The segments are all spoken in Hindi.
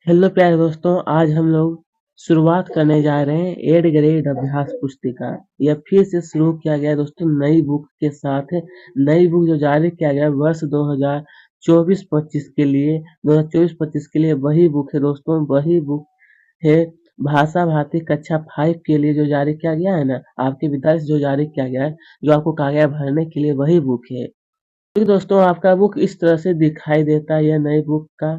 हेलो प्यारे दोस्तों, आज हम लोग शुरुआत करने जा रहे हैं 8 ग्रेड अभ्यास पुस्तिका। यह फिर से शुरू किया गया है दोस्तों नई बुक के साथ। नई बुक जो जारी किया गया है वर्ष 2024-25 के लिए 2024-25 के लिए वही बुक है दोस्तों, वही बुक है। भाषा भारती कक्षा 5 के लिए जो जारी किया गया है ना, आपके विद्यालय से जो जारी किया गया है, जो आपको कहा गया है भरने के लिए, वही बुक है। तो दोस्तों आपका बुक इस तरह से दिखाई देता है। यह नई बुक का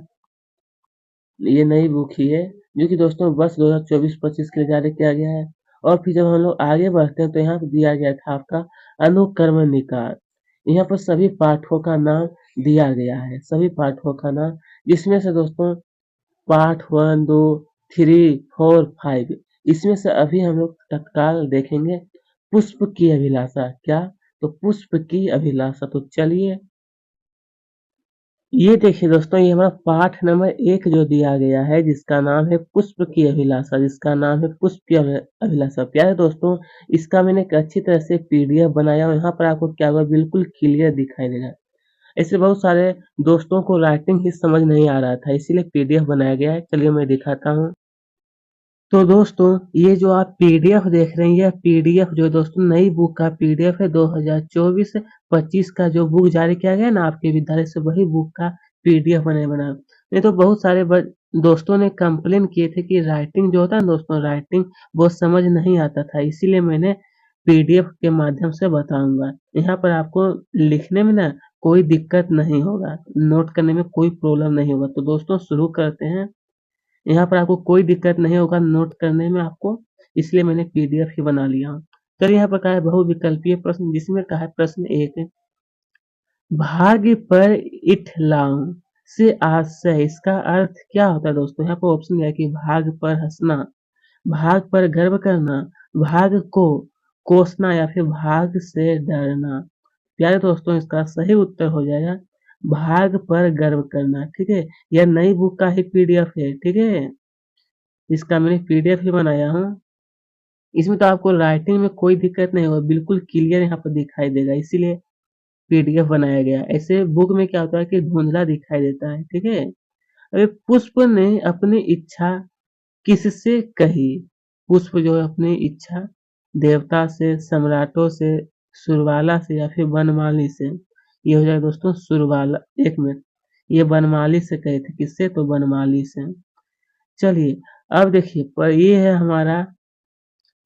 ये नई बुक ही है, जो कि दोस्तों वर्ष 2024-25 के लिए जारी किया गया है। और फिर जब हम लोग आगे बढ़ते हैं तो यहाँ पे दिया गया था आपका अनुक्रम निकार। यहाँ पर सभी पाठों का नाम दिया गया है, सभी पाठों का नाम, जिसमें से दोस्तों पार्ट 1, 2, 3, 4, 5, इसमें से अभी हम लोग तत्काल देखेंगे पुष्प की अभिलाषा। क्या? तो पुष्प की अभिलाषा। तो चलिए ये देखिए दोस्तों, ये हमारा पाठ नंबर 1 जो दिया गया है, जिसका नाम है पुष्प की अभिलाषा, जिसका नाम है पुष्प की अभिलाषा। प्यारे दोस्तों, इसका मैंने एक अच्छी तरह से पीडीएफ बनाया और यहाँ पर आपको क्या होगा, बिल्कुल क्लियर दिखाई देगा। ऐसे बहुत सारे दोस्तों को राइटिंग ही समझ नहीं आ रहा था, इसीलिए पीडीएफ बनाया गया है। चलिए मैं दिखाता हूँ। तो दोस्तों ये जो आप पीडीएफ देख रहे हैं, यह पीडीएफ जो दोस्तों नई बुक का पीडीएफ है। 2024-25 का जो बुक जारी किया गया ना आपके विद्यालय से, वही बुक का पीडीएफ बना। नहीं तो बहुत सारे दोस्तों ने कंप्लेन किए थे कि राइटिंग जो होता है ना दोस्तों, राइटिंग वो समझ नहीं आता था, इसीलिए मैंने पीडीएफ के माध्यम से बताऊंगा। यहाँ पर आपको लिखने में ना कोई दिक्कत नहीं होगा, नोट करने में कोई प्रॉब्लम नहीं होगा। तो दोस्तों शुरू करते हैं। यहाँ पर आपको कोई दिक्कत नहीं होगा नोट करने में आपको, इसलिए मैंने पीडीएफ ही बना लिया हूँ। चलिए यहाँ पर कहा है बहुविकल्पीय प्रश्न, जिसमें कहा है प्रश्न 1, भाग्य पर इठ लाऊं से आशय, इसका अर्थ क्या होता है दोस्तों? यहाँ पर ऑप्शन है कि भाग पर हंसना, भाग पर गर्व करना, भाग को कोसना, या फिर भाग से डरना। प्यारे दोस्तों इसका सही उत्तर हो जाएगा भाग पर गर्व करना। ठीक है, यह नई बुक का ही पीडीएफ है। ठीक है, इसका मैंने पीडीएफ ही बनाया हूँ। इसमें तो आपको राइटिंग में कोई दिक्कत नहीं होगा, बिल्कुल क्लियर यहाँ पर दिखाई देगा, इसीलिए पीडीएफ बनाया गया। ऐसे बुक में क्या होता है कि धुंधला दिखाई देता है। ठीक है, अभी पुष्प ने अपनी इच्छा किससे कही? पुष्प जो है अपनी इच्छा देवता से, सम्राटों से, सुरबाला से, या फिर बनमाली से। ये हो जाएगा दोस्तों सुरबाला। एक मिनट, ये बनमाली से कहे थे। किससे? तो बनमाली से। चलिए अब देखिए, पर ये है हमारा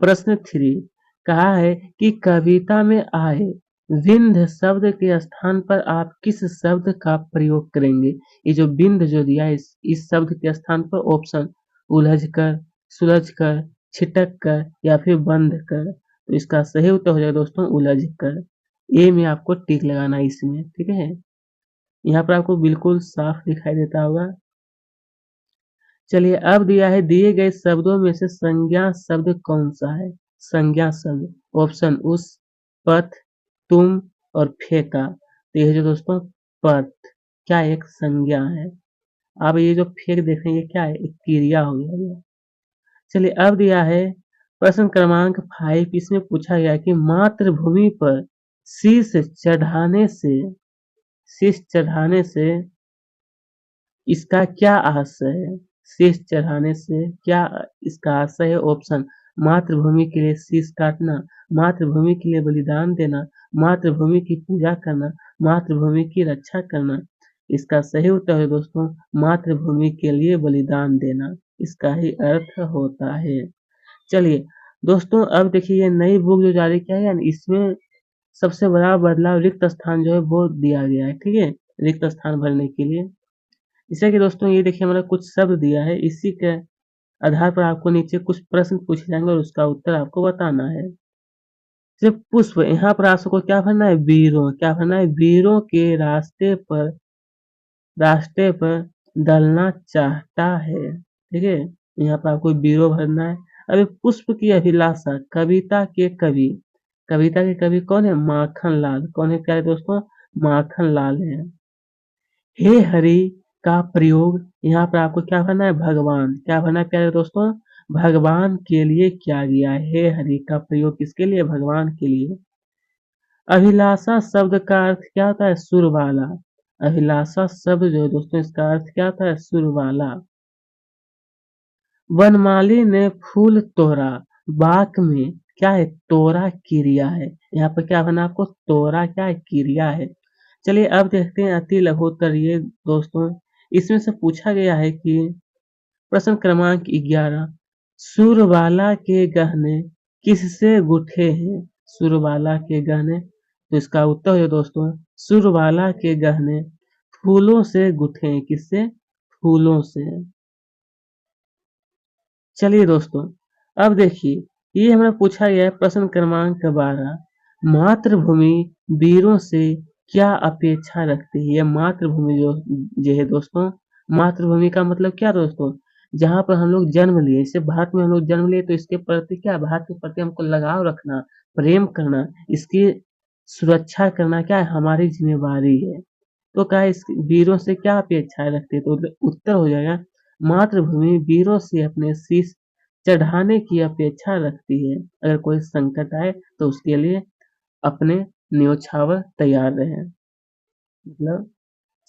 प्रश्न 3। कहा है कि कविता में आए विंध्य शब्द के स्थान पर आप किस शब्द का प्रयोग करेंगे? ये जो बिंद जो दिया है, इस शब्द के स्थान पर ऑप्शन उलझ कर, सुलझ कर, छिटक कर, या फिर बंद कर। तो इसका सही उत्तर हो जाएगा दोस्तों उलझ कर। ए में आपको टिक लगाना है इसमें। ठीक है, यहाँ पर आपको बिल्कुल साफ दिखाई देता होगा। चलिए अब दिया है दिए गए शब्दों में से संज्ञा शब्द कौन सा है? संज्ञा शब्द ऑप्शन उस, पथ, तुम और फेंका। तो ये जो दोस्तों पथ क्या एक संज्ञा है। अब ये जो फेंक देख रहे हैं, ये क्या है? एक क्रिया हो गया ये। चलिए अब दिया है प्रश्न क्रमांक 5। इसमें पूछा गया कि मातृभूमि पर शीश चढ़ाने से, शीश चढ़ाने से इसका क्या आशय है? शीश चढ़ाने से क्या इसका आशय है? ऑप्शन मातृभूमि के लिए शीश काटना, मातृभूमि के लिए बलिदान देना, मातृभूमि की पूजा करना, मातृभूमि की रक्षा करना। इसका सही उत्तर है दोस्तों मातृभूमि के लिए बलिदान देना, इसका ही अर्थ होता है। चलिए दोस्तों अब देखिए, ये नई बुक जो जारी किया है, इसमें सबसे बड़ा बदलाव रिक्त स्थान जो है वो दिया गया है। ठीक है, रिक्त स्थान भरने के लिए। जैसे कि दोस्तों ये देखिए हमारा कुछ शब्द दिया है, इसी के आधार पर आपको नीचे कुछ प्रश्न पूछे जाएंगे और उसका उत्तर आपको बताना है। जैसे पुष्प, यहाँ पर आप सबको क्या भरना है? वीरों। क्या भरना है? वीरों के रास्ते पर डलना चाहता है। ठीक है, यहाँ पर आपको वीरों भरना है। अभी पुष्प की अभिलाषा, कविता के कवि, कविता के कवि कौन है? माखन लाल। कौन है प्यारे दोस्तों? माखन लाल है। हे हरि का प्रयोग, यहाँ पर आपको क्या भरना है? भगवान। क्या भरना है प्यारे दोस्तों? भगवान के लिए किया गया है। हे हरि का प्रयोग किसके लिए? भगवान के लिए। अभिलाषा शब्द का अर्थ क्या होता है? सुर वाला। अभिलाषा शब्द जो है दोस्तों, इसका अर्थ क्या होता है? सुर वाला। वनमाली ने फूल तोड़ा, बाग में क्या है, तोड़ा क्रिया है। यहाँ पर क्या बना आपको, तोड़ा क्या है, क्रिया है। चलिए अब देखते हैं अति लघु उत्तर। ये दोस्तों इसमें से पूछा गया है कि प्रश्न क्रमांक 11, सुरबाला के गहने किससे गुथे हैं? सुरबाला के गहने, तो इसका उत्तर है दोस्तों, सुरबाला के गहने फूलों से गुथे हैं। किससे? फूलों से। चलिए दोस्तों अब देखिए, ये हमें पूछा गया है प्रश्न क्रमांक 12, मातृभूमि वीरों से क्या अपेक्षा रखती है? ये मातृभूमि जो है दोस्तों, मातृभूमि का मतलब क्या दोस्तों, जहाँ पर हम लोग जन्म लिए, जैसे भारत में हम लोग जन्म लिए तो इसके प्रति क्या, भारत के प्रति हमको लगाव रखना, प्रेम करना, इसकी सुरक्षा करना क्या है, हमारी जिम्मेवारी है। तो क्या इस वीरों से क्या अपेक्षाएं रखती है? तो उत्तर हो जाएगा, मातृभूमि वीरों से अपने शीश चढ़ाने की अपेक्षा रखती है। अगर कोई संकट आए तो उसके लिए अपने न्योछावर तैयार रहें, मतलब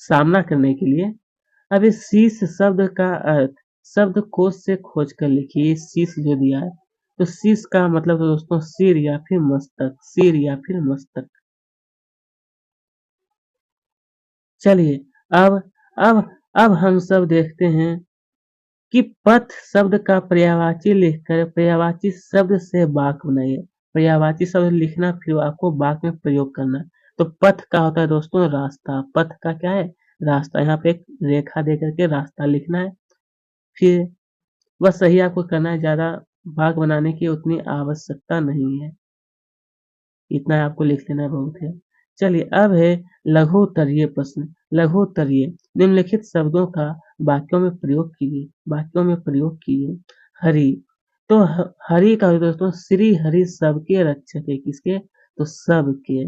सामना करने के लिए। अब इस शीश शब्द का अर्थ शब्दकोश से खोज कर लिखिए। शीश जो दिया है, तो शीश का मतलब है दोस्तों सिर या फिर मस्तक, सिर या फिर मस्तक। चलिए अब अब अब हम सब देखते हैं कि पथ शब्द का पर्यायवाची लिखकर पर्यायवाची शब्द से वाक्य बनाइए। पर्यायवाची शब्द लिखना फिर आपको वाक्य में प्रयोग करना। तो पथ का होता है दोस्तों रास्ता, पथ का क्या है, रास्ता। यहाँ पे एक रेखा दे करके रास्ता लिखना है, फिर बस सही आपको करना है, ज्यादा भाग बनाने की उतनी आवश्यकता नहीं है, इतना आपको लिख लेना बहुत है। चलिए अब है लघु उत्तरीय प्रश्न। लघु उत्तरीय, निम्नलिखित शब्दों का वाक्यों में प्रयोग कीजिए, वाक्यों में प्रयोग कीजिए। हरि, तो हरि का दोस्तों श्री हरि सबके रक्षक है। किसके? तो सबके।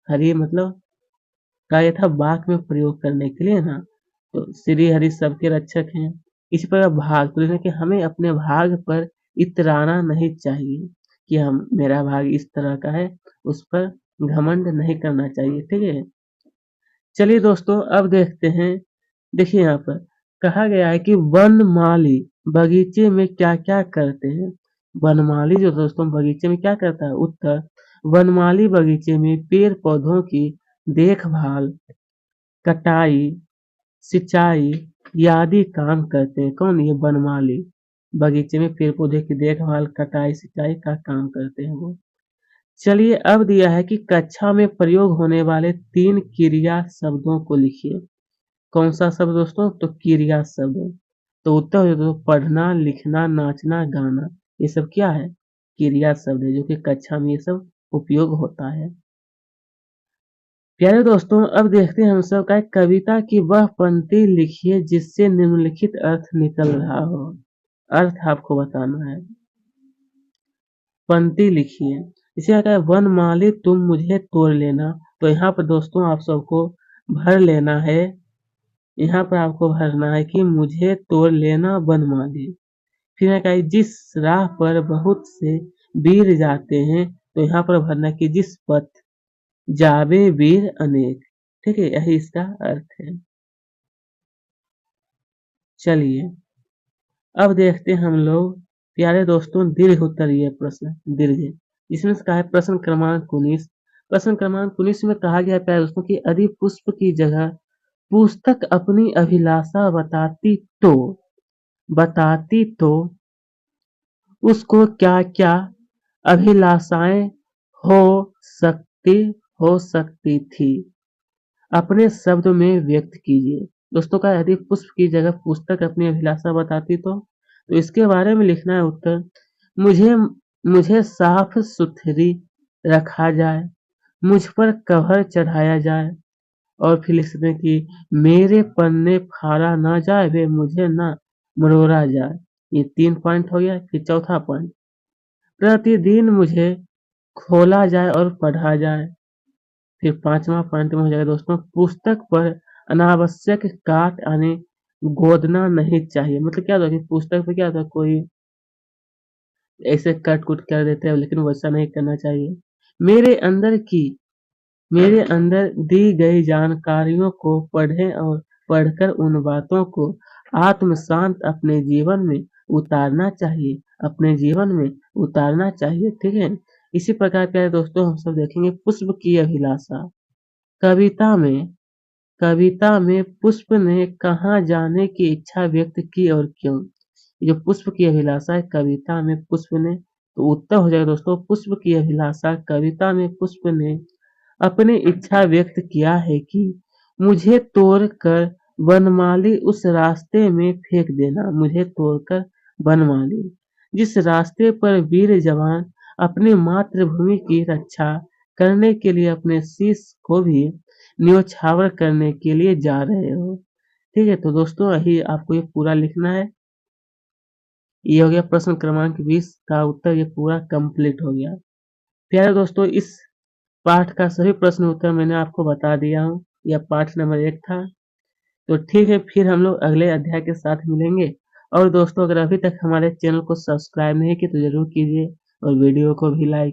हरि मतलब का ये था वाक्य में प्रयोग करने के लिए ना, तो श्री हरि सबके रक्षक हैं। इसी प्रकार भाग, तो जैसे कि हमें अपने भाग पर इतराना नहीं चाहिए कि हम, मेरा भाग इस तरह का है, उस पर घमंड नहीं करना चाहिए, ठीक है। चलिए दोस्तों अब देखते हैं, देखिए यहाँ पर कहा गया है कि वनमाली बगीचे में क्या क्या करते हैं। वनमाली जो दोस्तों बगीचे में क्या करता है? उत्तर, वनमाली बगीचे में पेड़ पौधों की देखभाल, कटाई, सिंचाई आदि काम करते हैं। कौन? ये वनमाली बगीचे में पेड़ पौधे की देखभाल, कटाई, सिंचाई का काम करते हैं वो। चलिए अब दिया है कि कक्षा में प्रयोग होने वाले 3 क्रिया शब्दों को लिखिए। कौन सा शब्द दोस्तों? तो क्रिया शब्द। तो उत्तर है दोस्तों पढ़ना, लिखना, नाचना, गाना। ये सब क्या है? क्रिया शब्द है, जो कि कक्षा में ये सब उपयोग होता है। प्यारे दोस्तों अब देखते हैं हम सब का, कविता की वह पंक्ति लिखिए जिससे निम्नलिखित अर्थ निकल रहा हो। अर्थ आपको बताना है, पंक्ति लिखिए। इसे कहता है वनमाली तुम मुझे तोड़ लेना, तो यहाँ पर दोस्तों आप सबको भर लेना है, यहाँ पर आपको भरना है कि मुझे तोड़ लेना वनमाली। फिर है कहा जिस राह पर बहुत से वीर जाते हैं, तो यहाँ पर भरना कि जिस पथ जावे वीर अनेक, ठीक है, यही इसका अर्थ है। चलिए अब देखते हैं हम लोग प्यारे दोस्तों दीर्घ उत्तरीय प्रश्न। दीर्घ, इसमें से कहा है प्रश्न क्रमांक 19। प्रश्न क्रमांक 19 में कहा गया है प्यारे दोस्तों की यदि पुष्प की जगह पुस्तक अपनी अभिलाषा बताती तो उसको क्या क्या अभिलाषाएं हो सकती हो सकती थी, अपने शब्द में व्यक्त कीजिए। दोस्तों का यदि पुष्प की जगह पुस्तक अपनी अभिलाषा बताती तो इसके बारे में लिखना है उत्तर, मुझे मुझे साफ सुथरी रखा जाए, मुझ पर कवर चढ़ाया जाए, और फिर लिख सकते हैं कि मेरे पन्ने फाड़ा ना जाए, वे मुझे ना मरोड़ा जाए। ये 3 पॉइंट हो गया। फिर चौथा पॉइंट, प्रतिदिन मुझे खोला जाए और पढ़ा जाए। फिर 5वां पॉइंट में हो जाएगा दोस्तों, पुस्तक पर अनावश्यक काट यानी गोदना नहीं चाहिए। मतलब क्या होता है कि पुस्तक पे क्या होता है, कोई ऐसे कट कुट कर देते हैं, लेकिन वैसा नहीं करना चाहिए। मेरे अंदर की मेरे अंदर दी गई जानकारियों को पढ़ें और पढ़कर उन बातों को आत्मसात अपने जीवन में उतारना चाहिए, अपने जीवन में उतारना चाहिए, ठीक है। इसी प्रकार प्यारे दोस्तों हम सब देखेंगे पुष्प की अभिलाषा। कविता में कविता में पुष्प ने कहाँ जाने की इच्छा व्यक्त की और क्यों? ये जो पुष्प की अभिलाषा है कविता में पुष्प ने, तो उत्तर हो जाएगा दोस्तों पुष्प की अभिलाषा कविता में पुष्प ने अपनी इच्छा व्यक्त किया है कि मुझे तोड़कर वनमाली उस रास्ते में फेंक देना, मुझे तोड़कर वनमाली जिस रास्ते पर वीर जवान अपनी मातृभूमि की रक्षा करने के लिए अपने शीश को भी न्योछावर करने के लिए जा रहे हो। ठीक है, तो दोस्तों यही आपको ये पूरा लिखना है। ये हो गया प्रश्न क्रमांक 20 का उत्तर, ये पूरा कंप्लीट हो गया। प्यारे दोस्तों इस पाठ का सभी प्रश्न उत्तर मैंने आपको बता दिया हूँ। यह पाठ नंबर 1 था। तो ठीक है, फिर हम लोग अगले अध्याय के साथ मिलेंगे। और दोस्तों अगर अभी तक हमारे चैनल को सब्सक्राइब नहीं किए तो जरूर कीजिए और वीडियो को भी लाइक